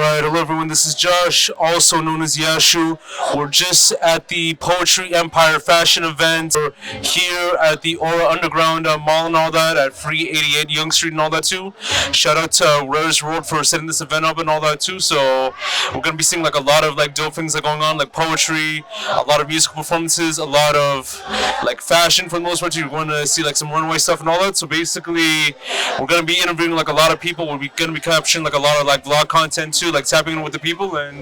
Alright, hello everyone, this is Josh, also known as Yashu. We're just at the Poetry Empire fashion event. We're here at the Aura Underground Mall and all that, at Free 88 Young Street and all that too. Shout out to Rares Road for setting this event up and all that too. So we're going to be seeing like a lot of like dope things that are going on, like poetry, a lot of musical performances, a lot of like fashion for the most part. You're going to see like some runway stuff and all that. So basically, we're going to be interviewing like a lot of people. We're going to be capturing like a lot of like vlog content too, like tapping in with the people, and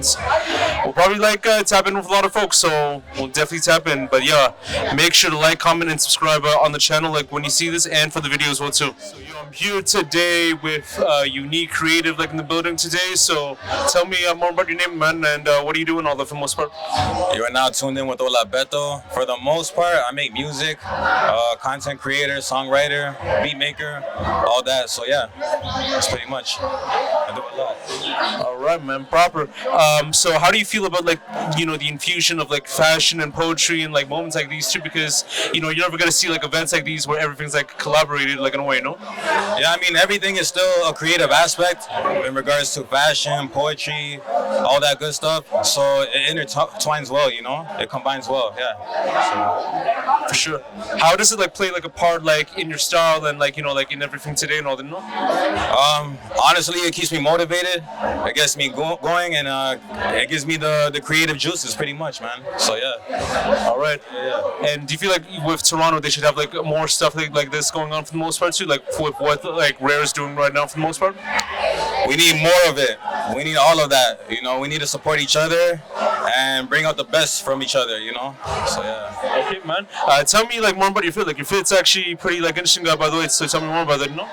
we'll probably like tap in with a lot of folks, so we'll definitely tap in. But yeah, make sure to like, comment, and subscribe on the channel like when you see this, and for the video as well too. So I'm here today with Unique Creative like in the building today, so tell me more about your name, man, and what are you doing all that for the most part? You are now tuned in with Ola Beto. For the most part, I make music, content creator, songwriter, beat maker, all that. So yeah, that's pretty much. I do a lot. All right, man, proper. So how do you feel about like, you know, the infusion of like fashion and poetry and like moments like these too? Because, you know, you're never gonna see like events like these where everything's like collaborated like in a way, no? Yeah, I mean, everything is still a creative aspect in regards to fashion, poetry, all that good stuff. So it intertwines well, you know? It combines well, yeah. So, for sure. How does it like play like a part like in your style and like, you know, like in everything today and all that, no? Honestly, it keeps me motivated. It gets me going, and it gives me the creative juices pretty much, man. So yeah. All right. Yeah. And do you feel like with Toronto they should have like more stuff like this going on for the most part too, like with what like Rare is doing right now for the most part? We need more of it. We need all of that. You know, we need to support each other and bring out the best from each other, you know? So yeah. Okay, man. Tell me like more about your fit. Like your fit's actually pretty like interesting guy, by the way, so tell me more about that, you know?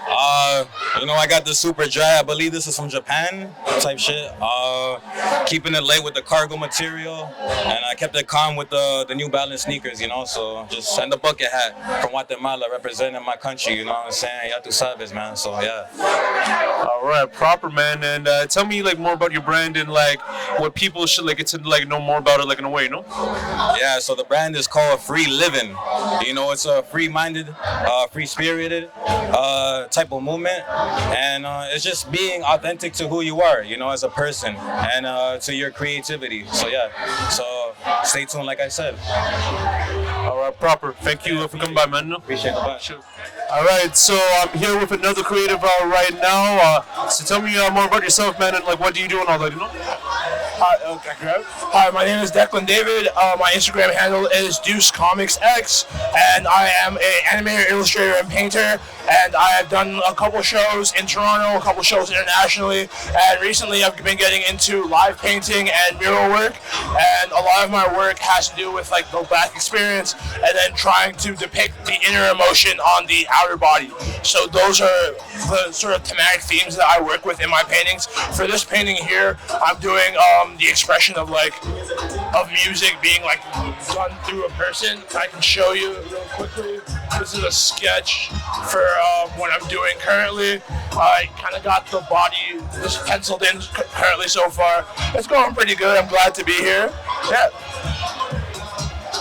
You know, I got the super dry, I believe this is from Japan type shit. Keeping it light with the cargo material, and I kept it calm with the New Balance sneakers, you know? So just, and the bucket hat from Guatemala representing my country, you know what I'm saying? Ya tu sabes, man. So yeah. All right, proper, man. And tell me like more about your brand and like what people should like get to like know more about it like in a way, you know? Yeah, so the brand is called Free Living. You know, it's a free-minded, free-spirited type of movement, and it's just being authentic to who you are, you know, as a person, and to your creativity. So yeah, so stay tuned, like I said. All right, proper. Thank you for coming by, man. Appreciate it. Sure. All right, so I'm here with another creative right now. So tell me more about yourself, man, and like what do you do and all that, you know? Hi, my name is Declan David. My Instagram handle is DeuceComicsX, and I am an animator, illustrator, and painter. And I have done a couple shows in Toronto, a couple shows internationally, and recently I've been getting into live painting and mural work. And a lot of my work has to do with like the Black experience, and then trying to depict the inner emotion on the outer body. So those are the sort of thematic themes that I work with in my paintings. For this painting here, I'm doing the expression of music being like done through a person. I can show you real quickly. This is a sketch for what I'm doing currently. I kind of got the body just penciled in currently so far. It's going pretty good. I'm glad to be here. Yeah.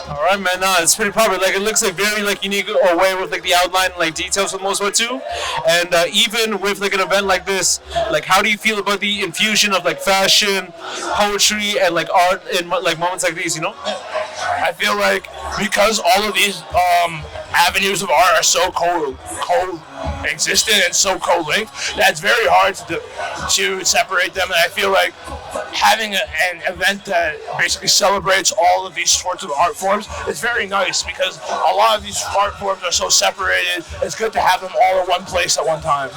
All right, man. It's pretty proper. Like it looks like very like unique way with like the outline and like details for the most part too. And even with like an event like this, like how do you feel about the infusion of like fashion, poetry, and like art in like moments like these? You know? I feel like because all of these avenues of art are so co-existent and so co-linked, that it's very hard to separate them. And I feel like having an event that basically celebrates all of these sorts of art forms is very nice, because a lot of these art forms are so separated. It's good to have them all in one place at one time.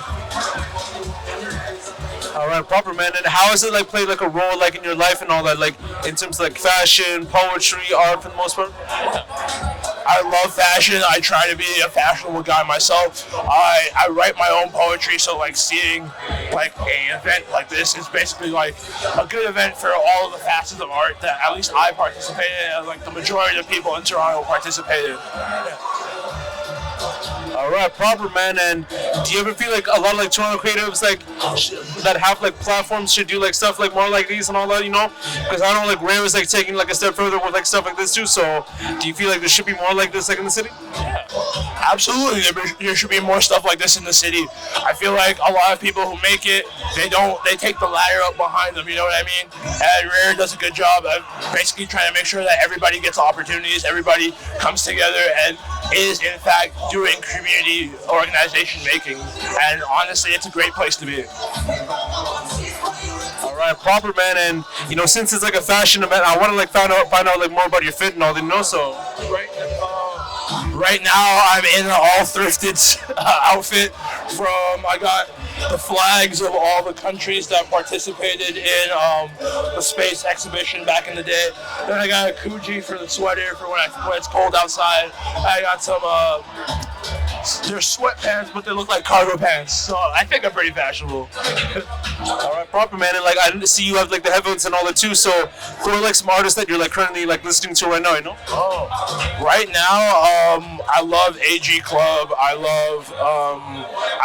All right, proper, man. And how has it like played like a role like in your life and all that, like in terms of like fashion, poetry, art for the most part? I love fashion. I try to be a fashionable guy myself. I write my own poetry, so like seeing like an event like this is basically like a good event for all of the facets of art that at least I participated in, and like the majority of people in Toronto participated. Yeah. All right, proper, man. And do you ever feel like a lot of like Toronto creatives like that have like platforms should do like stuff like more like these and all that, you know? Because I know like Rare is like taking like a step further with like stuff like this too. So do you feel like there should be more like this like in the city? Yeah. Absolutely, there should be more stuff like this in the city. I feel like a lot of people who make it, they take the ladder up behind them, you know what I mean? And Rare does a good job of basically trying to make sure that everybody gets opportunities, everybody comes together and is in fact doing community organization making. And honestly, it's a great place to be. All right, proper, man. And you know, since it's like a fashion event, I want to like find out like more about your fit and all. Didn't know so. Right now, I'm in an all thrifted outfit I got the flags of all the countries that participated in the space exhibition back in the day. Then I got a Kuji for the sweater for when it's cold outside. I got some they're sweatpants, but they look like cargo pants. So I think I'm pretty fashionable. All right, proper, man. And like I didn't see you have like the headphones and all that too. So who are like some artists that you're like currently like listening to right now? You know? Right now, I love AG Club. I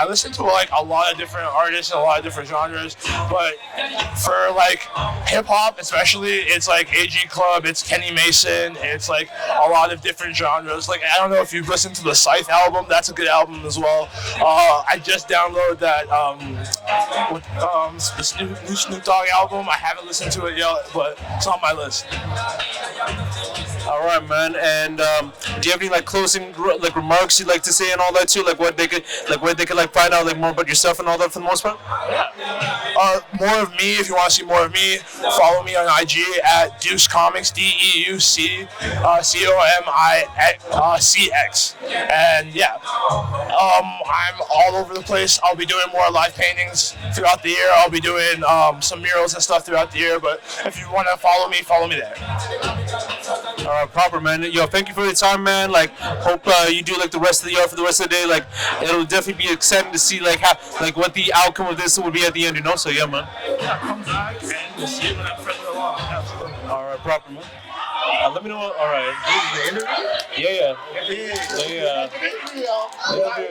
listen to like a lot of different artists and a lot of different genres. But for like hip hop, especially, it's like AG Club. It's Kenny Mason. It's like a lot of different genres. Like I don't know if you've listened to the Scythe album. That's a good album as well. I just downloaded that the new Snoop Dogg album. I haven't listened to it yet, but it's on my list. All right, man. And do you have any like closing like remarks you'd like to say and all that too? Like what they could where they could like find out like more about yourself and all that for the most part? More of me, if you want to see more of me, follow me on IG at Deuce Comics, DEUC COMICX. And yeah, I'm all over the place. I'll be doing more live paintings throughout the year. I'll be doing some murals and stuff throughout the year. But if you want to follow me there. All right, proper, man. Yo, thank you for your time, man. Like, hope you do like the rest of the year for the rest of the day. Like, it'll definitely be exciting to see like how like what the outcome of this would be at the end. You know, so yeah, man. Yeah, come back and see you when I'm further along. Absolutely. All right, proper, man. Let me know. All right. Yeah. We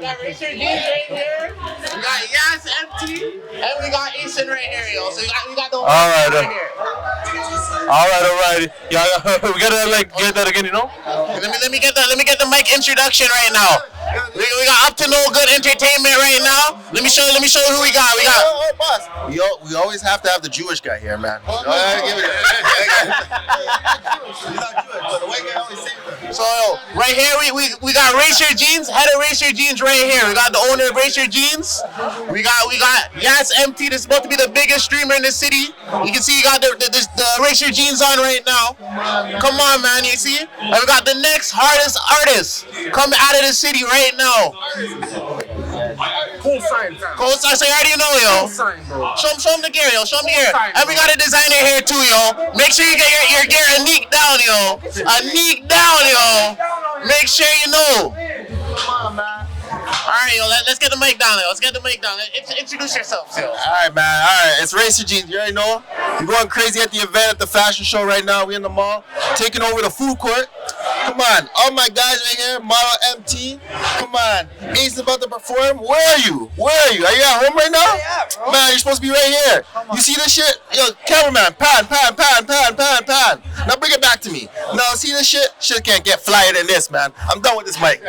got Racer Jeans right here. We got Yas MT, and we got Asen right here, yo. So we got the whole right here. All right. Yeah, we gotta like get that again, you know. Let me get the mic introduction right now. We got Up to No Good Entertainment right now. Let me show you who we got. Boss. We always have to have the Jewish guy here, man. He's not Jewish, but the white guy always saves him. So right here we got Racer Jeans, head of Racer Jeans right here. We got the owner of Racer Jeans. We got Yas MT. This is supposed to be the biggest streamer in the city. You can see you got the Racer Jeans on right now. Come on, man, you see? And we got the next hardest artist coming out of the city right now. Cool sign. So you already know, yo. Cool sign, bro. Show him the gear, yo. Show him the gear. Sign, And we got a designer here too, yo. Make sure you get your gear a neek down, yo. Make sure you know. Come on, man. All right, yo. Let's get the mic down, yo. Introduce yourself, yo. All right, man. All right, it's Racer Jeans. You already know. We're going crazy at the event at the fashion show right now. We're in the mall, taking over the food court. Come on, all my guys right here. Model MT. Come on, Ace about to perform. Where are you? Are you at home right now? Yeah, bro. Man, you're supposed to be right here. You see this shit? Yo, cameraman, pan. Now bring it back to me. Now see this shit? Shit can't get flyer than this, man. I'm done with this mic.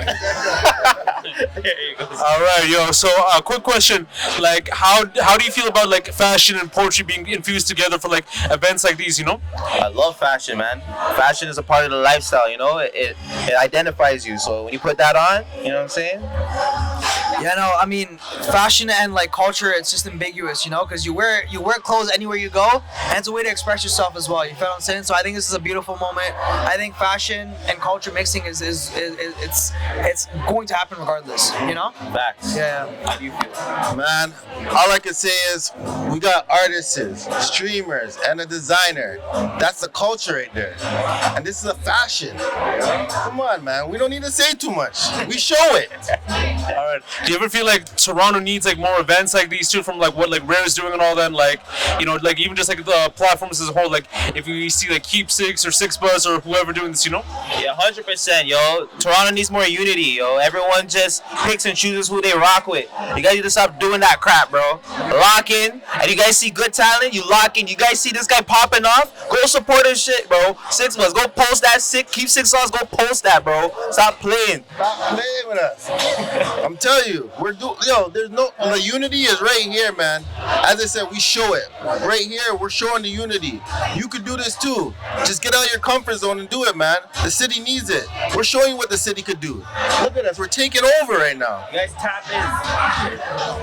All right, yo. So, quick question: like, how do you feel about like fashion and poetry being infused together for like events like these? You know? I love fashion, man. Fashion is a part of the lifestyle, you know? It identifies you. So when you put that on, you know what I'm saying? Yeah, no, I mean, fashion and like culture, it's just ambiguous, you know, because you wear clothes anywhere you go, and it's a way to express yourself as well. You feel what I'm saying? So I think this is a beautiful moment. I think fashion and culture mixing is it's going to happen regardless, you know? Facts. Yeah. How do you feel? Man, all I can say is we got artists, streamers, and a designer. That's the culture right there. And this is a fashion. Come on, man. We don't need to say too much. We show it. All right. Do you ever feel like Toronto needs like more events like these too, from like what like Rare is doing and all that, and, like, you know, like even just like the platforms as a whole, like if you see like Keepsakes or Six Buzz or whoever doing this, you know? Yeah, 100%, yo. Toronto needs more unity, yo. Everyone just picks and chooses who they rock with. You guys need to stop doing that crap, bro. Lock in, and you guys see good talent, you lock in. You guys see this guy popping off, go support his shit, bro. Six Buzz, go post that Keepsake songs, go post that, bro. Stop playing. Stop playing with us. I'm telling you, there's no, the unity is right here, man. As I said, we show it. Right here, we're showing the unity. You could do this too. Just get out of your comfort zone and do it, man. The city needs it. We're showing you what the city could do. Look at us, we're taking over right now. You guys tap in.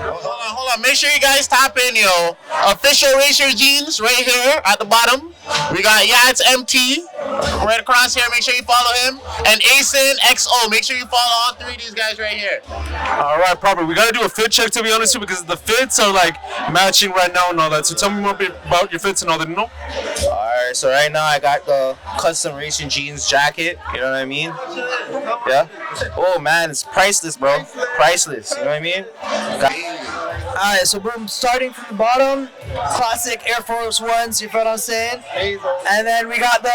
Hold on. Make sure you guys tap in, yo. Official Racer Jeans right here at the bottom. We got It's MT right across here. Make sure you follow him. And Asen XO. Make sure you follow all three of these guys right here. All right, proper. We gotta do a fit check, to be honest with you, because the fits are like matching right now and all that. So tell me more about your fits and all that, you know? Alright, so right now I got the custom racing jeans jacket, you know what I mean? Yeah. Oh man, it's priceless, bro. Priceless, you know what I mean? Alright, so boom, starting from the bottom, classic Air Force Ones, you feel what I'm saying? And then we got the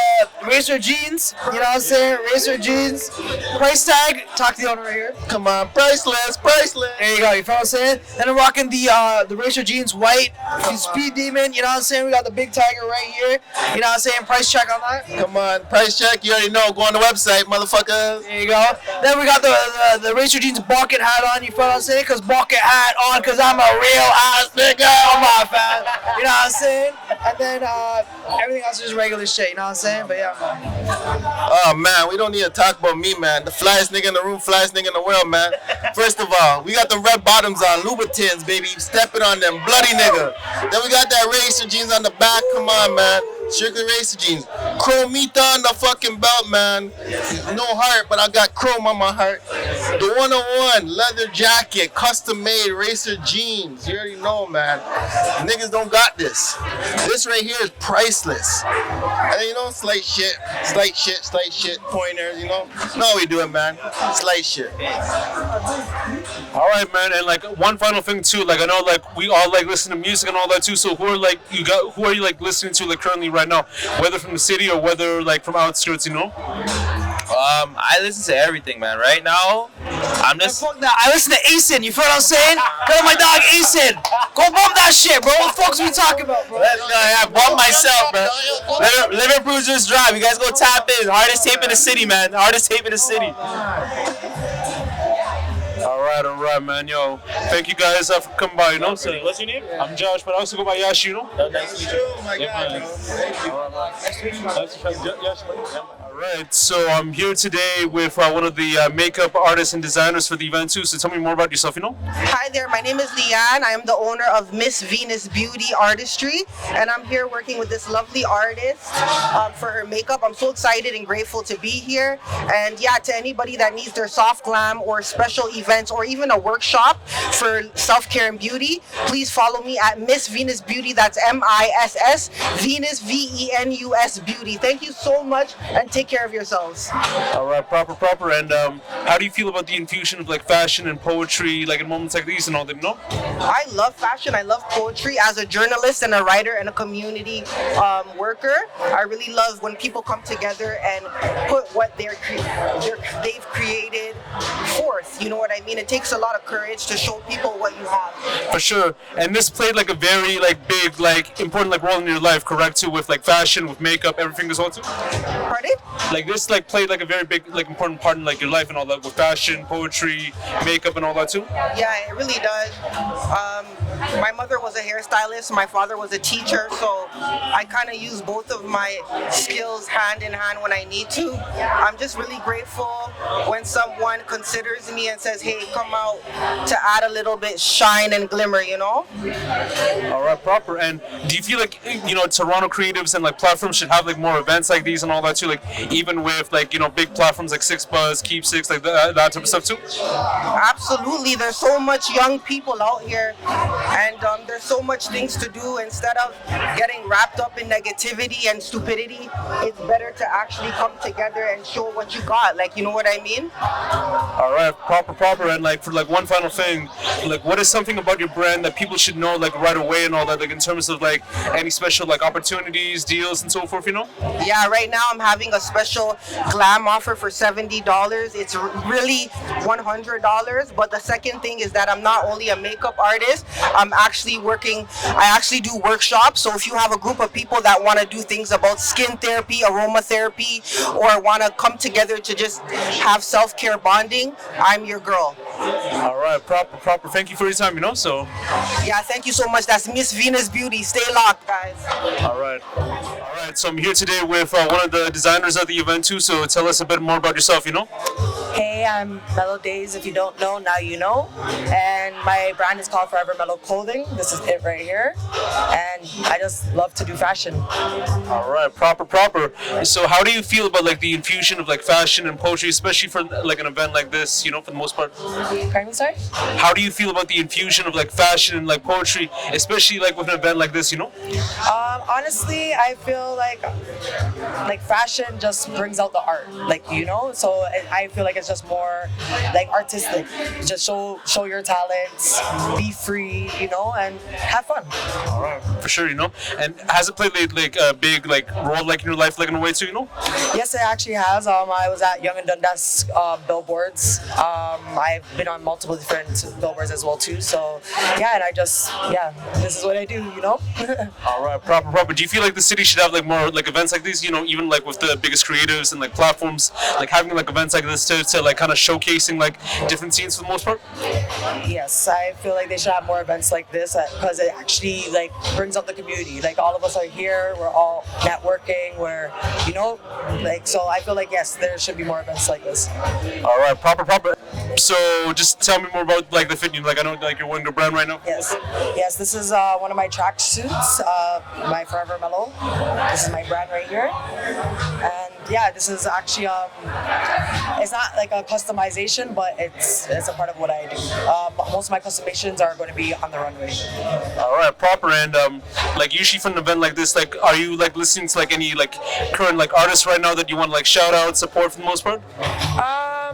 Racer jeans, you know what I'm saying? Racer jeans. Price tag, talk to the owner right here. Come on, priceless, priceless. There you go, you feel what I'm saying? Then I'm rocking the Racer jeans white, the Speed Demon, you know what I'm saying? We got the big tiger right here, you know what I'm saying? Price check on that. Come on, price check, you already know. Go on the website, motherfuckers. There you go. Then we got the Racer jeans bucket hat on, you feel what I'm saying? Cause bucket hat on, cause I'm a real ass nigga. Come on, fam. You know what I'm saying? And then everything else is just regular shit, you know what I'm saying? But yeah, man. Oh man, we don't need to talk about me, man. The flyest nigga in the room, flyest nigga in the world, man. First of all, we got the red bottoms on, Louboutins, baby. Stepping on them, bloody nigga. Then we got that Racer jeans on the back. Come on, man. Strictly Racer jeans. Chromita on the fucking belt, man. No heart, but I got chrome on my heart. The 101 leather jacket, custom made Racer jeans. You already know, man. Niggas don't got this. This right here is priceless. And you know, slight shit, pointers, you know. Know how we do it, man. Slight shit. All right, man. And like one final thing too, like I know like we all like listen to music and all that too. So who are you like listening to like currently right now, whether from the city or whether like from outskirts, you know? I listen to everything, man. Right now, I'm just. Fuck that. I listen to Asen, you feel what I'm saying? Tell my dog Asen. Go bump that shit, bro. What the fuck's we talking about, bro? Let's go. I bump myself, bro. Liverpool's just drive. You guys go tap in. Hardest tape in the city, man. Hardest tape in the city. All right, man. Yo, thank you guys for coming by, you know? So, What's your name? I'm Josh, but I also go by Yashu, you know? Nice to meet you. Oh my God, bro. Alright, so I'm here today with one of the makeup artists and designers for the event too, so tell me more about yourself, you know? Hi there, my name is Leanne. I am the owner of Miss Venus Beauty Artistry, and I'm here working with this lovely artist for her makeup. I'm so excited and grateful to be here. And yeah, to anybody that needs their soft glam or special events or even a workshop for self-care and beauty, please follow me at Miss Venus Beauty. That's MISS Venus VENUS Beauty. Thank you so much, and take care of yourselves. Alright, proper. And how do you feel about the infusion of like fashion and poetry, like in moments like these and all that, you know? I love fashion. I love poetry. As a journalist and a writer and a community worker, I really love when people come together and put what they've created forth. You know what I mean? It takes a lot of courage to show people what you have. For sure. And this played like a very like big, like important like role in your life, correct? Too, with like fashion, with makeup, everything as well too? Pardon? Like this like played like a very big, like important part in like your life and all that, with fashion, poetry, makeup and all that too? Yeah, it really does. My mother was a hairstylist, my father was a teacher, so I kind of use both of my skills hand in hand when I need to. I'm just really grateful when someone considers me and says, hey, come out to add a little bit shine and glimmer, you know? All right, proper. And do you feel like, you know, Toronto creatives and like platforms should have like more events like these and all that too, like even with like, you know, big platforms like Six Buzz, Keepsakes, like that type of stuff too? Absolutely. There's so much young people out here and there's so much things to do. Instead of getting wrapped up in negativity and stupidity, it's better to actually come together and show what you got. Like, you know what I mean? All right, proper. And like for like one final thing, like what is something about your brand that people should know like right away and all that, like in terms of like any special like opportunities, deals, and so forth, you know? Yeah, right now I'm having a special glam offer for $70. It's really $100. But the second thing is that I'm not only a makeup artist, I actually do workshops. So if you have a group of people that want to do things about skin therapy, aromatherapy, or want to come together to just have self-care bonding, I'm your girl. All right, proper. Thank you for your time, you know, so. Yeah, thank you so much. That's Miss Venus Beauty. Stay locked, guys. All right, so I'm here today with one of the designers at the event too, so tell us a bit more about yourself, you know? Hey, I'm Mellow Days. If you don't know, now you know. And my brand is called Forever Mellow Clothing. This is it right here. And I just love to do fashion. All right, proper. So how do you feel about like the infusion of like fashion and poetry, especially for like an event like this, you know, for the most part? Pardon me, sorry? How do you feel about the infusion of like fashion and like poetry, especially like with an event like this, you know? Honestly, I feel like fashion just brings out the art, like, you know. So I feel like it's just more like artistic. Just show your talents, be free, you know, and have fun. All right, for sure, you know. And has it played like a big like role like in your life, like in a way too, you know? Yes, it actually has. I was at Young and Dundas billboards. I've been on multiple different billboards as well too. So yeah, and this is what I do, you know. All right, proper. Do you feel like the city should have like more like events like these, you know, even like with the biggest creatives and like platforms, like having like events like this to like kind of showcasing like different scenes for the most part? Yes, I feel like they should have more events like this because it actually like brings out the community. Like all of us are here, we're all networking, we're, you know, like, so I feel like yes, there should be more events like this. All right, proper. So just tell me more about like the fit. Like I know like you're wearing the brand right now. Yes. This is one of my track suits, my Forever Mellow. This is my brand right here, and yeah, this is actually it's not like a customization, but it's a part of what I do. Most of my customizations are going to be on the runway. All right, proper. And like usually for an event like this, like are you like listening to like any like current like artists right now that you want to like shout out, support for the most part?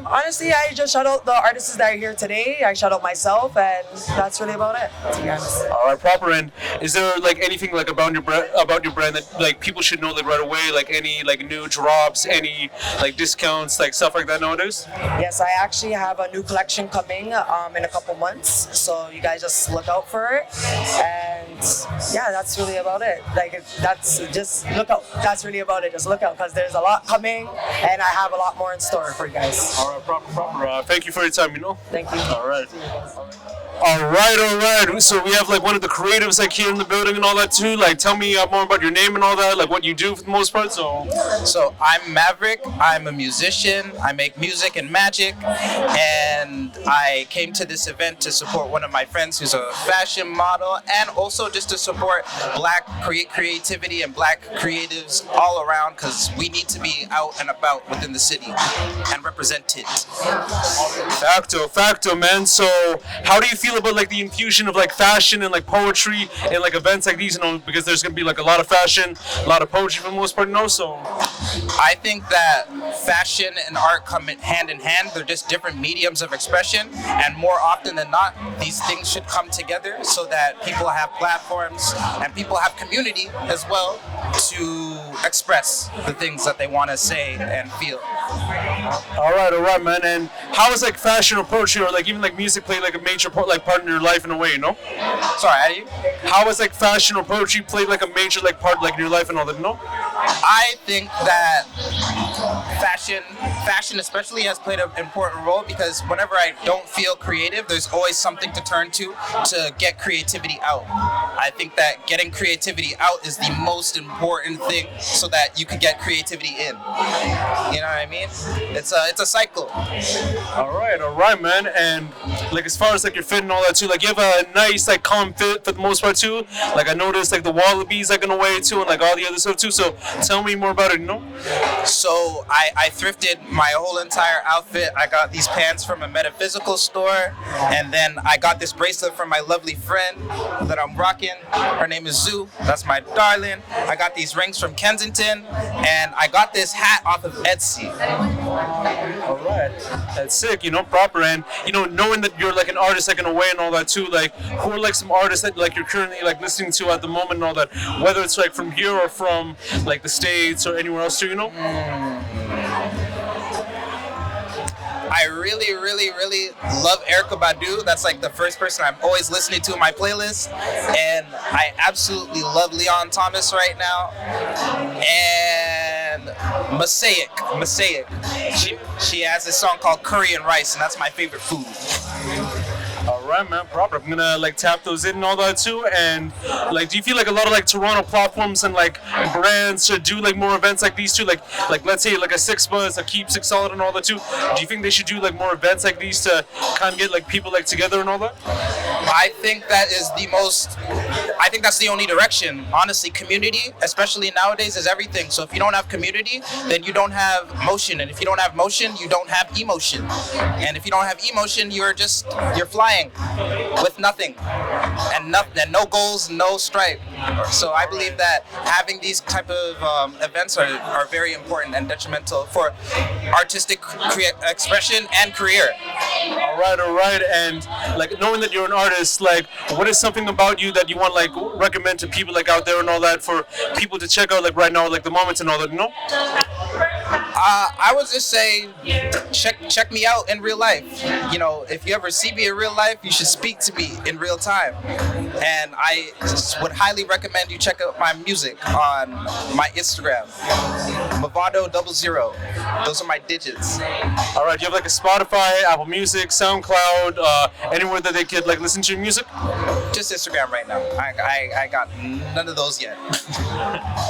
Honestly, I just shout out the artists that are here today. I shout out myself, and that's really about it, to be honest. All right, proper. And is there like anything like about your brand that like people should know like right away? Like any like new drops, any like discounts, like stuff like that nowadays? Yes, I actually have a new collection coming in a couple months, so you guys just look out for it. And yeah, that's really about it. Like that's just look out. That's really about it. Just look out because there's a lot coming, and I have a lot more in store for you guys. All right, proper. Thank you for your time, you know? Thank you. All right. All right. So we have like one of the creatives like here in the building and all that too. Like tell me more about your name and all that, like what you do for the most part. So I'm Maverick. I'm a musician. I make music and magic, and I came to this event to support one of my friends who's a fashion model, and also just to support Black creativity and Black creatives all around, because we need to be out and about within the city and represented. Facto, man. So how do you feel about like the infusion of like fashion and like poetry and like events like these, you know, because there's gonna be like a lot of fashion, a lot of poetry for the most part, you know, so I think that fashion and art come hand in hand. They're just different mediums of expression, and more often than not, these things should come together so that people have platforms and people have community as well to express the things that they want to say and feel. All right, man. And how is like fashion or poetry or like even like music play like a major part in your life in a way, you know? Sorry, how do you? How is like fashion or poetry played like a major like part like in your life and all that, you know? I think that fashion especially has played an important role, because whenever I don't feel creative, there's always something to turn to get creativity out. I think that getting creativity out is the most important thing so that you can get creativity in. You know what I mean? It's a cycle. All right, man. And like as far as like your fit and all that too, like you have a nice like calm fit for the most part too. Like I noticed like the wallabies like in a way too, and like all the other stuff too. So tell me more about it, you know? So I thrifted my whole entire outfit. I got these pants from a metaphysical store, and then I got this bracelet from my lovely friend that I'm rocking. Her name is Zoo. That's my darling. I got these rings from Kensington, and I got this hat off of Etsy. All right, that's sick, you know, proper. And you know, knowing that you're like an artist like in a way and all that too, like who are like some artists that like you're currently like listening to at the moment and all that, whether it's like from here or from like the States or anywhere else too, you know? I really, really, really love Erykah Badu. That's like the first person I'm always listening to in my playlist. And I absolutely love Leon Thomas right now. And Mosaic. She has this song called Curry and Rice, and that's my favorite food. All right, man, proper. I'm gonna like tap those in and all that too. And like, do you feel like a lot of like Toronto platforms and like brands should do like more events like these too? Like let's say like a Six Buzz, a Keep Six Solid, and all that too. Do you think they should do like more events like these to kind of get like people like together and all that? I think that is the most. I think that's the only direction. Honestly, community, especially nowadays, is everything. So if you don't have community, then you don't have motion, and if you don't have motion, you don't have emotion. And if you don't have emotion, you're flying with nothing, and no goals, no stripe. So I believe that having these type of events are very important and detrimental for artistic expression and career. All right. And like knowing that you're an artist, like what is something about you that you want like recommend to people like out there and all that for people to check out like right now, like the moments and all that, you know? I would just say check me out in real life. You know, if you ever see me in real life, you should speak to me in real time. And I just would highly recommend you check out my music on my Instagram, Movado00. Those are my digits. All right, do you have like a Spotify, Apple Music, SoundCloud, anywhere that they could like listen to your music? Just Instagram right now. I got none of those yet.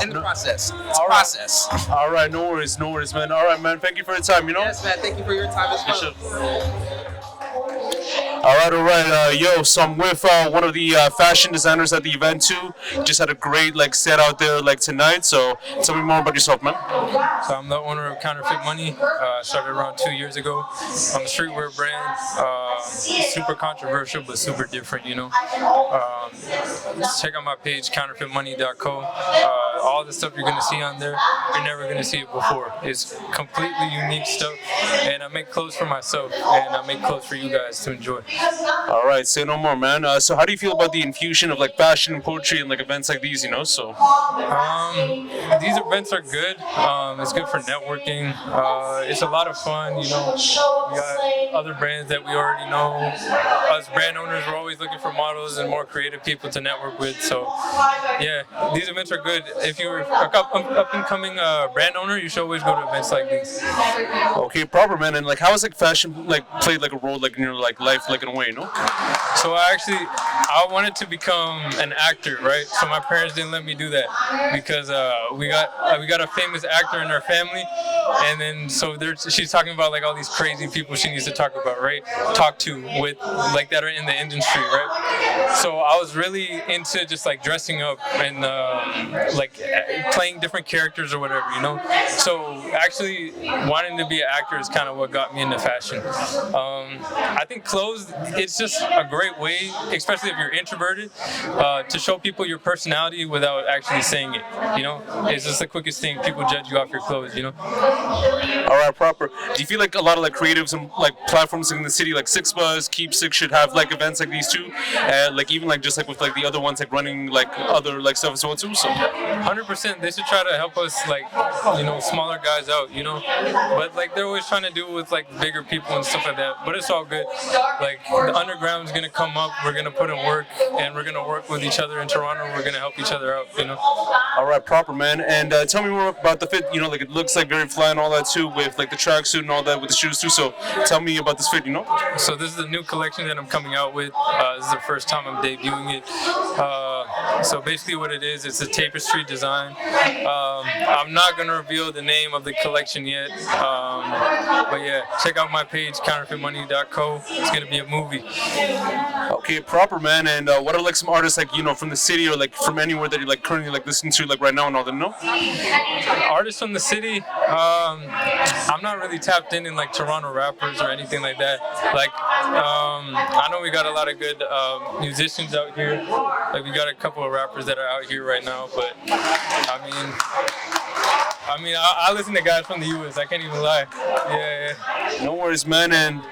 In the process. It's a process. All right, no worries, man. All right, man. Thank you for your time. You know. Yes, man. Thank you for your time as well. All right. So I'm with one of the fashion designers at the event too. Just had a great like set out there like tonight. So tell me more about yourself, man. So I'm the owner of Counterfeit Money. Started around 2 years ago. I'm a streetwear brand. Super controversial, but super different, you know. Check out my page, counterfeitmoney.co. All the stuff you're gonna see on there, you're never gonna see it before. It's completely unique stuff, and I make clothes for myself, and I make clothes for you guys to enjoy. All right, say no more, man. So how do you feel about the infusion of like fashion and poetry and like events like these, you know? So these events are good. It's good for networking. It's a lot of fun, you know. We got other brands that we already know. Us brand owners, we're always looking for models and more creative people to network with. So yeah, these events are good. If you're an up and coming brand owner, you should always go to events like these. Okay, proper, man. And like, how has like fashion like played like a role like in your like life like in a way, you know? So I wanted to become an actor, right? So my parents didn't let me do that because we got a famous actor in our family, and then so she's talking about like all these crazy people she needs to talk about, right? Talk to with like that are in the industry, right? So I was really into just like dressing up and like playing different characters or whatever, you know. So actually wanting to be an actor is kind of what got me into fashion. I think clothes, it's just a great way, especially if you're introverted, to show people your personality without actually saying it, you know? It's just the quickest thing. People judge you off your clothes, you know? All right, proper. Do you feel like a lot of like creatives and like platforms in the city like Six Buzz, Keep Six should have like events like these too? Like even like just like with like the other ones like running like other like stuff as well too? So 100%, they should try to help us like, you know, smaller guys out, you know? But like they're always trying to do it with like bigger people and stuff like that. But it's all good. Like the underground is gonna come up, we're gonna put in work, and we're gonna work with each other in Toronto. We're gonna help each other out, you know. All right, proper, man. And tell me more about the fit. You know, like it looks like very fly and all that too, with like the tracksuit and all that with the shoes too. So tell me about this fit, you know. So this is a new collection that I'm coming out with. This is the first time I'm debuting it. So basically what it is, it's a tapestry design. I'm not gonna reveal the name of the collection yet, but yeah, check out my page, counterfeitmoney.co. It's gonna be a movie. Okay, proper, man. And what are like some artists like, you know, from the city or like from anywhere that you're like currently like listening to like right now and all that? No. Artists from the city. I'm not really tapped in like Toronto rappers or anything like that. Like I know we got a lot of good musicians out here. Like we got a couple of rappers that are out here right now, but I listen to guys from the US. I can't even lie. Yeah. No worries, man. And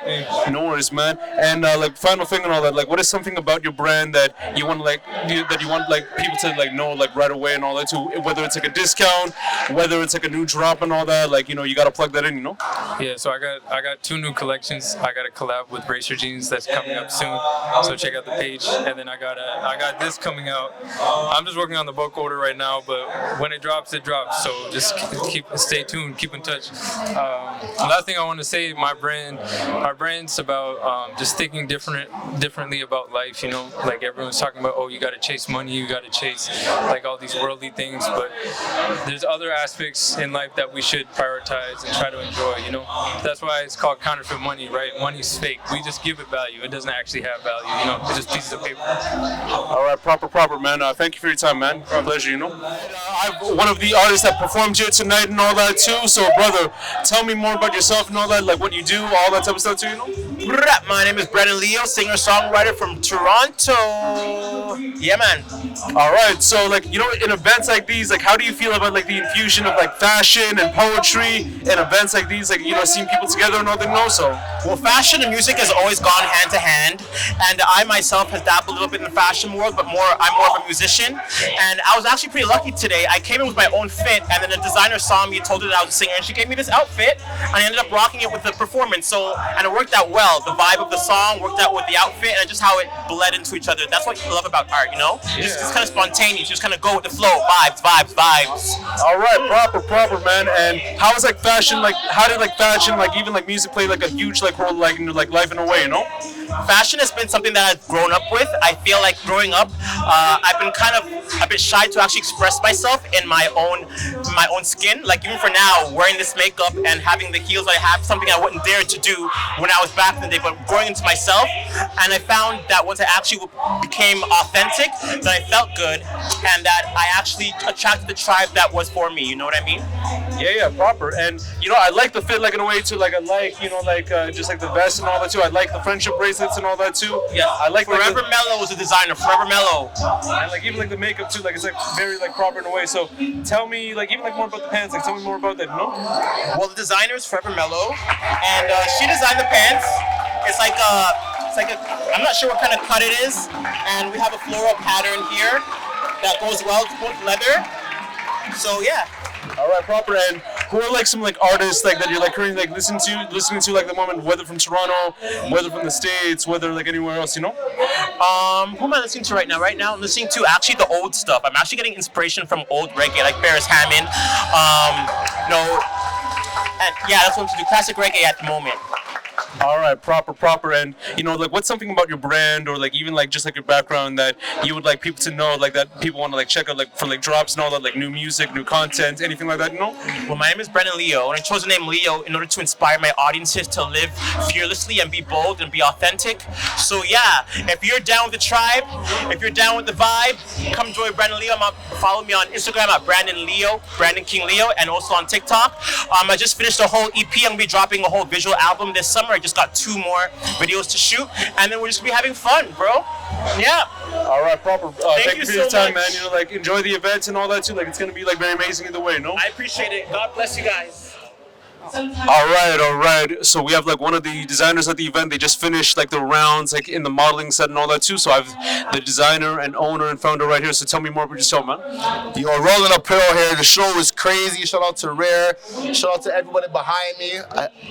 no worries, man. And like final thing and all that. Like, what is something about your brand that you want like that you want like people to like know like right away and all that too? Whether it's like a discount, whether it's like a new drop and all that. Like, you know, you gotta plug that in. You know. Yeah. So I got 2 new collections. I got a collab with Racer Jeans that's coming up soon. So check out the page. And then I got this coming out. I'm just working on the bulk order right now, but when it drops, it drops. So just stay tuned, keep in touch. Last thing I want to say, our brand's about just thinking differently about life. You know, like everyone's talking about, oh, you got to chase money, you got to chase like all these worldly things, but there's other aspects in life that we should prioritize and try to enjoy. You know, that's why it's called counterfeit money, right? Money's fake. We just give it value. It doesn't actually have value. You know, it's just pieces of paper. All right, proper, man. Thank you for your time, man. Pleasure, you know. I'm one of the artists that performed here tonight and all that too. So, brother, tell me more about yourself and all that, like what you do, all that type of stuff too, you know. My name is Brandon Leo, singer-songwriter from Toronto. Yeah, man. All right, so like, you know, in events like these, like how do you feel about like the infusion of like fashion and poetry in events like these, like, you know, seeing people together and all that, no? So well, fashion and music has always gone hand to hand, and I myself have dabbled a little bit in the fashion world, but I'm more of a musician. And I was actually pretty lucky today. I came in with my own fit, and then the designer saw me, told her that I was a singer, and she gave me this outfit, and I ended up rocking it with the performance. So, and it worked out well. The vibe of the song worked out with the outfit, and just how it bled into each other. That's what you love about art, you know? It's kind of spontaneous. You just kind of go with the flow. Vibes. All right, proper, man. And how is like fashion, like how did like fashion, like even like music play like a huge like role like in like life in a way, you know? Fashion has been something that I've grown up with. I feel like growing up, I've been kind of a bit shy to actually express myself in my own skin. Like even for now, wearing this makeup and having the heels I have, something I wouldn't dare to do when I was back in the day. But growing into myself, and I found that once I actually became authentic, that I felt good, and that I actually attracted the tribe that was for me. You know what I mean? Yeah, proper. And you know, I like the fit, like in a way too. Like I like, you know, like just like the vest and all that too. I like the friendship bracelets and all that too. Yeah, I like Forever Mellow was a designer. Forever Mellow. And like even like the makeup too. Like it's like very like proper in a way. So tell me like even like more about the pants. Like tell me more about that. No. Well, the designer is Forever Mellow, and she designed the pants. It's like I'm not sure what kind of cut it is, and we have a floral pattern here that goes well with leather. So yeah. All right, proper. And who are like some like artists like that you're like currently like listening to like the moment, whether from Toronto, whether from the States, whether like anywhere else, you know? Who am I listening to right now? Right now I'm listening to actually the old stuff. I'm actually getting inspiration from old reggae, like Paris Hammond. And yeah, that's what I'm to do. Classic reggae at the moment. All right, proper. And you know, like what's something about your brand or like even like just like your background that you would like people to know, like that people want to like check out like for like drops and all that, like new music, new content, anything like that, you know? Well, my name is Brandon Leo, and I chose the name Leo in order to inspire my audiences to live fearlessly and be bold and be authentic. So yeah, if you're down with the tribe, if you're down with the vibe, come join Brandon Leo. Follow me on Instagram at Brandon Leo, Brandon King Leo, and also on TikTok. I just finished a whole EP. I'm gonna be dropping a whole visual album this summer. I just got 2 more videos to shoot, and then we're just gonna be having fun, bro. Yeah. All right, proper. Thank you for your so time, much. man. You know, like enjoy the events and all that too. Like it's gonna be like very amazing either way, no? I appreciate it. God bless you guys. All right. So we have like one of the designers at the event. They just finished like the rounds like in the modeling set and all that too. So I have the designer and owner and founder right here. So tell me more about yourself, man. Yo, rolling uphill here. The show was crazy. Shout out to Rare. Shout out to everybody behind me.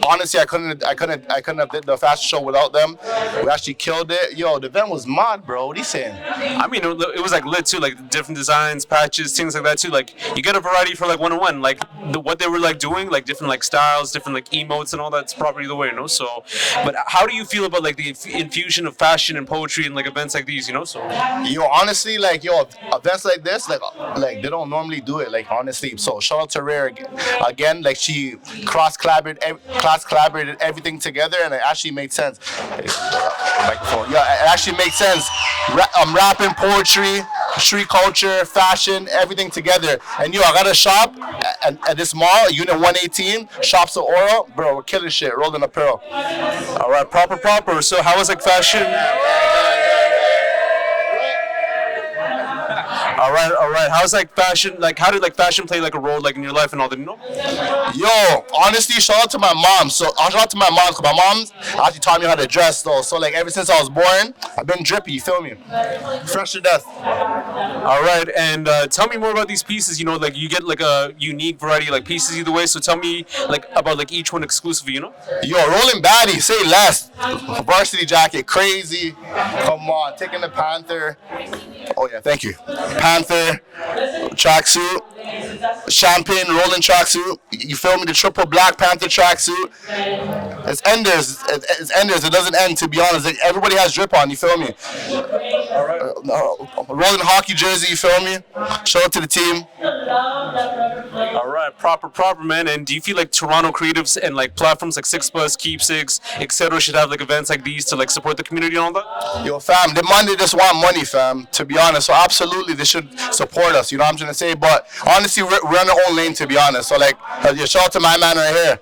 Honestly, I couldn't have did the fashion show without them. We actually killed it. Yo, the event was mad, bro. What are you saying? I mean, it was like lit too, like different designs, patches, things like that too. Like you get a variety for like 1-on-1. Like what they were like doing, like different like styles styles, different like emotes and all that's probably the way, you know. So, but how do you feel about like the infusion of fashion and poetry and like events like these, you know? So, Yo, honestly, like yo, events like this, like they don't normally do it. Like honestly, so shout out to Rare again. Like she cross collaborated everything together, and it actually made sense. Microphone. Yeah, it actually makes sense. Rapping, poetry, street culture, fashion, everything together. And yo, I got a shop at this mall, Unit 118, Shops of Aura. Bro, we're killing shit, rolling apparel. All right, proper. So how was like fashion? All right. How's like fashion? Like, how did like fashion play like a role like in your life and all that? You know? Yo, honestly, shout out to my mom. So shout out to my mom because my mom actually taught me how to dress though. So like ever since I was born, I've been drippy. You feel me? Fresh to death. All right, and tell me more about these pieces. You know, like you get like a unique variety of like pieces either way. So tell me like about like each one exclusively. You know? Yo, rolling baddie, say less. Varsity jacket, crazy. Come on, taking the Panther. Oh yeah, thank you. Panther, tracksuit, champagne rolling tracksuit. You feel me? The triple Black Panther tracksuit. It's enders. It's enders. It doesn't end. To be honest, like, everybody has drip on. You feel me? All right. Rolling hockey jersey. You feel me? Show it to the team. All right, proper, man. And do you feel like Toronto creatives and like platforms like Six Buzz, Keepsakes, etc. should have like events like these to like support the community and all that? Yo, fam, they just want money, fam. To be honest, so absolutely they should support us. You know what I'm trying to say? But honestly, we're on our own lane, to be honest. So like, shout out to my man right here.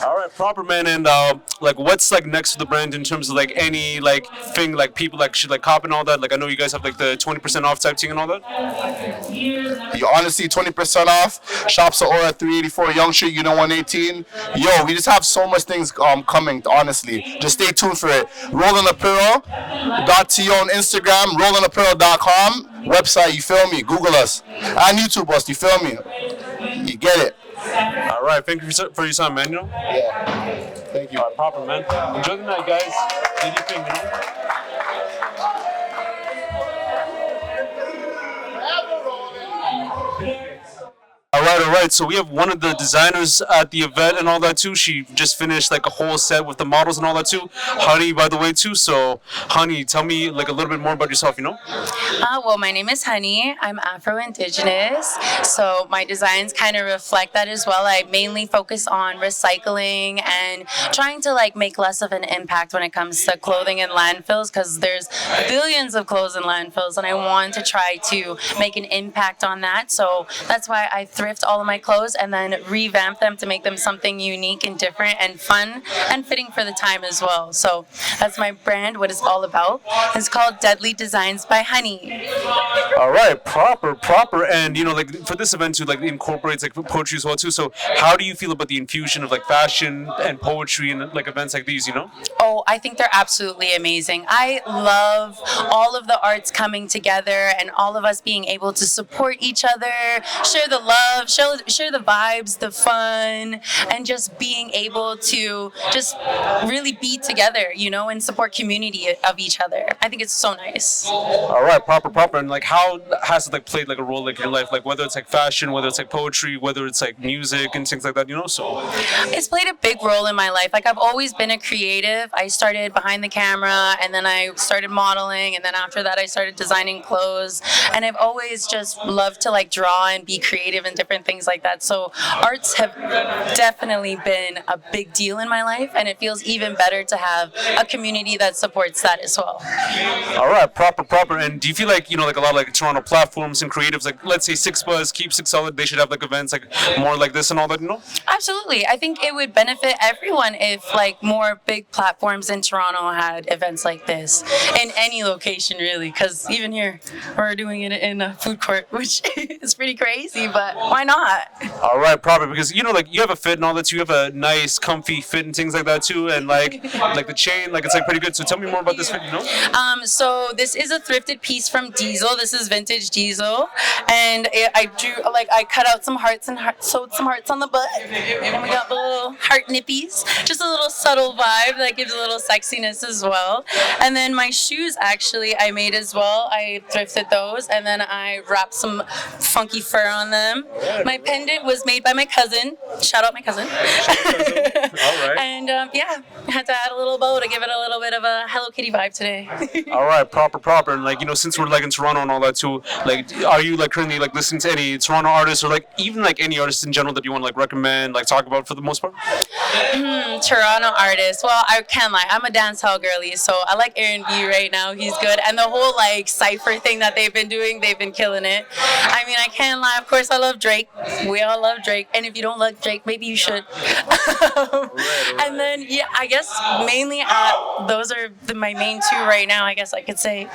All right, proper, man. And like, what's like next for the brand in terms of like any like thing like people like should like cop and all that? Like, I know you guys have like the 20% off type thing and all that. You honestly 20% off. Shops at Aura 384 Young Street, Unit 118. Yo, we just have so much things coming. Honestly, just stay tuned for it. Rolling Apparel.to on Instagram. RollingApparel.com website. You feel me? Google us and YouTube us. You feel me? You get it. All right, thank you for your time, man. You know. Yeah. Thank you. All right, proper, man. Enjoy the night, guys. Do your thing, you know. All right. So we have one of the designers at the event and all that too. She just finished like a whole set with the models and all that too. Honey, by the way, too. So, Honey, tell me like a little bit more about yourself, you know? Well, my name is Honey. I'm Afro-Indigenous. So my designs kind of reflect that as well. I mainly focus on recycling and trying to like make less of an impact when it comes to clothing in landfills, because there's billions of clothes in landfills and I want to try to make an impact on that. So that's why I thrift all of my clothes and then revamp them to make them something unique and different and fun and fitting for the time as well. So that's my brand, what it's all about. It's called Deadly Designs by Honey. All right, proper. And you know, like for this event too, like it incorporates like poetry as well too. So how do you feel about the infusion of like fashion and poetry and like events like these, you know? Oh, I think they're absolutely amazing. I love all of the arts coming together and all of us being able to support each other, share the love, share the vibes, the fun, and just being able to just really be together, you know, and support community of each other. I think it's so nice. All right, proper. And like, how has it like played like a role like in your life? Like whether it's like fashion, whether it's like poetry, whether it's like music and things like that, you know? So it's played a big role in my life. Like I've always been a creative. I started behind the camera and then I started modeling, and then after that I started designing clothes, and I've always just loved to like draw and be creative and different things like that. So arts have definitely been a big deal in my life, and it feels even better to have a community that supports that as well. All right, proper. And do you feel like, you know, like a lot of like Toronto platforms and creatives, like let's say Six Buzz, Keepsakes Solid, they should have like events like more like this and all that, you know? Absolutely. I think it would benefit everyone if like more big platforms in Toronto had events like this in any location really, because even here we're doing it in a food court, which is pretty crazy, but why not? All right, proper, because you know, like you have a fit and all that too. You have a nice, comfy fit and things like that too, and like the chain, like it's like pretty good. So tell me more about this fit, you know? So this is a thrifted piece from Diesel. This is vintage Diesel, and I cut out some hearts and sewed some hearts on the butt, and we got the little heart nippies. Just a little subtle vibe that gives a little sexiness as well. And then my shoes actually I made as well. I thrifted those, and then I wrapped some funky fur on them. My pendant was made by my cousin. Shout out my cousin. All right. And yeah, I had to add a little bow to give it a little bit of a Hello Kitty vibe today. All right, proper. And like, since we're like in Toronto and all that too, like, are you like currently like listening to any Toronto artists or like even like any artists in general that you want to like recommend, like talk about for the most part? Toronto artists. Well, I can't lie. I'm a dancehall girly, so I like Aaron B right now. He's good, and the whole like cipher thing that they've been doing, they've been killing it. I mean, I can't lie. Of course, I love Drake. We all love Drake, and if you don't like Drake, maybe you should. And then yeah, I guess mainly those are my main two right now. I guess I could say.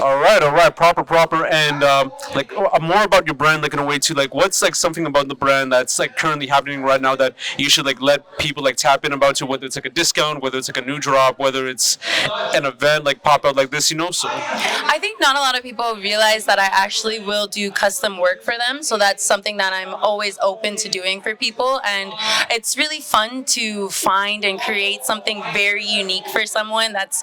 All right, proper, and like more about your brand, like in a way too. Like, what's like something about the brand that's like currently happening right now that you should like let people like tap in about to, whether it's like a discount, whether it's like a new drop, whether it's an event like pop out like this, So I think not a lot of people realize that I actually will do custom work for them. So that's something that I'm always open to doing for people, and it's really fun to find and create something very unique for someone that's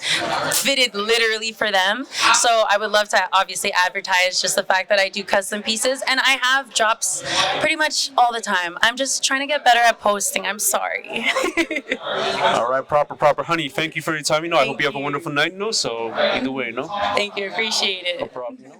fitted literally for them. So I would love to obviously advertise just the fact that I do custom pieces, and I have drops pretty much all the time. I'm just trying to get better at posting. I'm sorry. all right, proper. Honey, thank you for your time. I hope you have a wonderful night. So either way, Thank you. Appreciate it. No problem.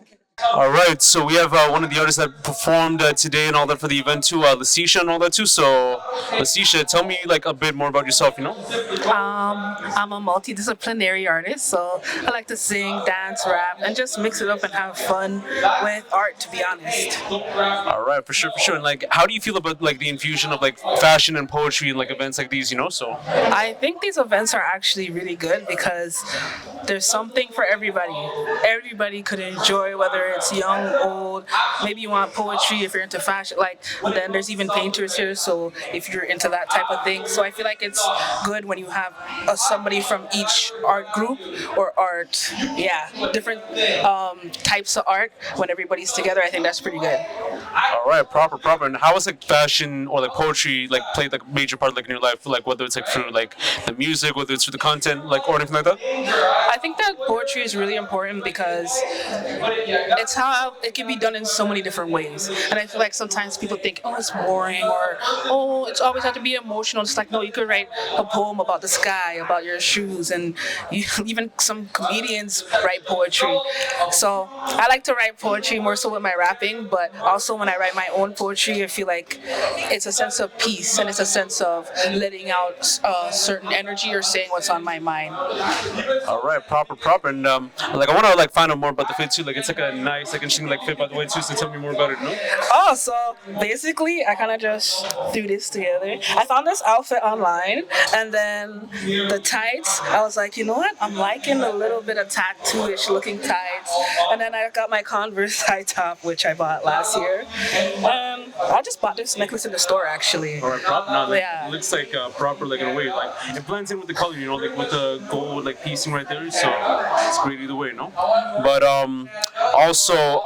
All right, so we have one of the artists that performed today and all that for the event too, Leticia and all that too. So, Leticia, tell me like a bit more about yourself, I'm a multidisciplinary artist, so I like to sing, dance, rap, and just mix it up and have fun with art, to be honest. All right, for sure. And like, how do you feel about like the infusion of like fashion and poetry in like events like these, So. I think these events are actually really good because there's something for everybody. Everybody could enjoy, whether it's young, old, maybe you want poetry if you're into fashion, and then there's even painters here, so if you're into that type of thing. So I feel like it's good when you have somebody from each art group or art, different types of art. When everybody's together, I think that's pretty good. All right, proper. And how has like fashion or like poetry like played like a major part like in your life, like whether it's like through like the music, whether it's through the content, like or anything like that? I think that poetry is really important because it's how it can be done in so many different ways. And I feel like sometimes people think, it's boring, or it's always have to be emotional. It's like, no, you could write a poem about the sky, about your shoes, and even some comedians write poetry. So I like to write poetry more so with my rapping, but also when I write my own poetry, I feel like it's a sense of peace and it's a sense of letting out certain energy or saying what's on my mind. All right, proper. And like I want to like find out more about the fit too. Like it's like a nice, like interesting like fit by the way too. So tell me more about it. So basically, I kind of just threw this together. I found this outfit online, and then the tights. I was like, you know what? I'm liking a little bit of tattoo-ish looking tights, and then I got my Converse tie top, which I bought last year. I just bought this necklace in the store actually. All right, proper. No, like, it looks like proper, like in a way, like it blends in with the color, like with the gold like piecing right there. So it's great either way, But also,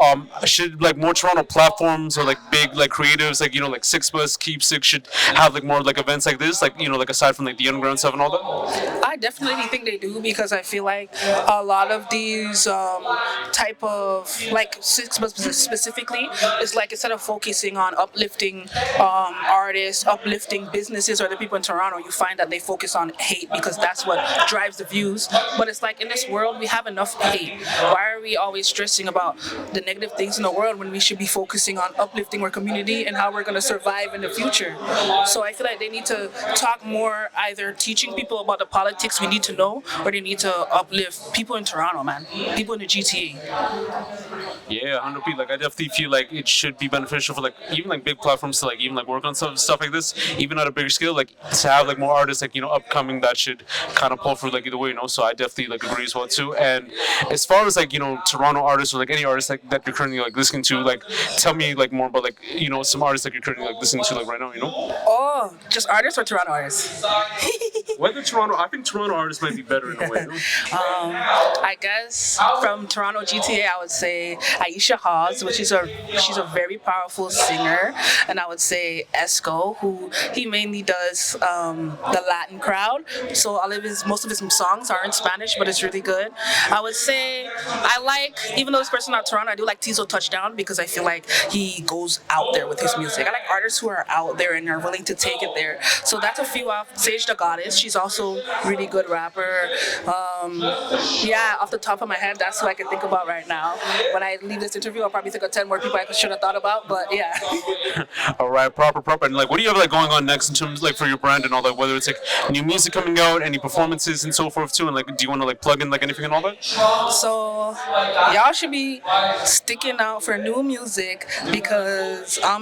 should like more Toronto platforms or like big like creatives like like Six Bus, Keep Six should have like more like events like this, like like aside from like the underground stuff and all that? I definitely think they do because I feel like a lot of these type of like Six Bus specifically is like instead of focusing on uplifting artists, uplifting businesses or the people in Toronto, you find that they focus on hate because that's what drives the views. But it's like in this world we have enough hate. Why are we always stressing about the negative things in the world when we should be focusing on uplifting our community and how we're going to survive in the future? So I feel like they need to talk more, either teaching people about the politics we need to know, or they need to uplift people in Toronto, man, people in the GTA. Yeah, 100%. Like I definitely feel like it should be beneficial for like even like big platforms to like even like work on stuff like this, even at a bigger scale, like to have like more artists like upcoming that should kind of pull through like either way, So I definitely like agree as well too. And as far as like Toronto artists or like any artists like that you're currently like listening to, like tell me like more about like some artists that you're currently like listening to like right now, Oh, just artists or Toronto artists? Whether I think Toronto artists might be better in a way. I guess from Toronto GTA, I would say Aisha Hawes, which is she's a very powerful singer, and I would say Esco, who he mainly does the Latin crowd. So most of his songs are in Spanish, but it's really good. I would say I like, even though it's person out of Toronto, I do like Tizo Touchdown because I feel like he goes out there with his music. I like artists who are out there and are willing to take it there. So that's a few off. Sage the Goddess, she's also really good rapper. Yeah, off the top of my head, that's who I can think about right now. When I leave this interview, I'll probably think of 10 more people I should have thought about, but yeah. All right, proper. And like, what do you have like going on next in terms like for your brand and all that? Whether it's like new music coming out, any performances and so forth too, and like, do you want to like plug in like anything and all that? So y'all should be sticking out for new music because I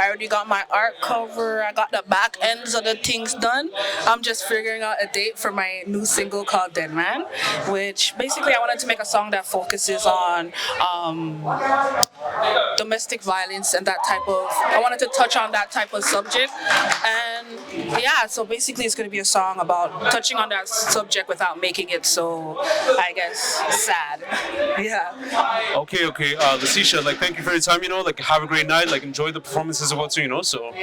already got my art cover, I got the back ends of the things done. I'm just figuring out a date for my new single called Dead Man, which basically I wanted to make a song that focuses on domestic violence and that type of, I wanted to touch on that type of subject. And yeah, so basically it's going to be a song about touching on that subject without making it so, I guess, sad. Yeah. Okay. Leticia, like, thank you for your time, like, have a great night, like, enjoy the performances as well too, so.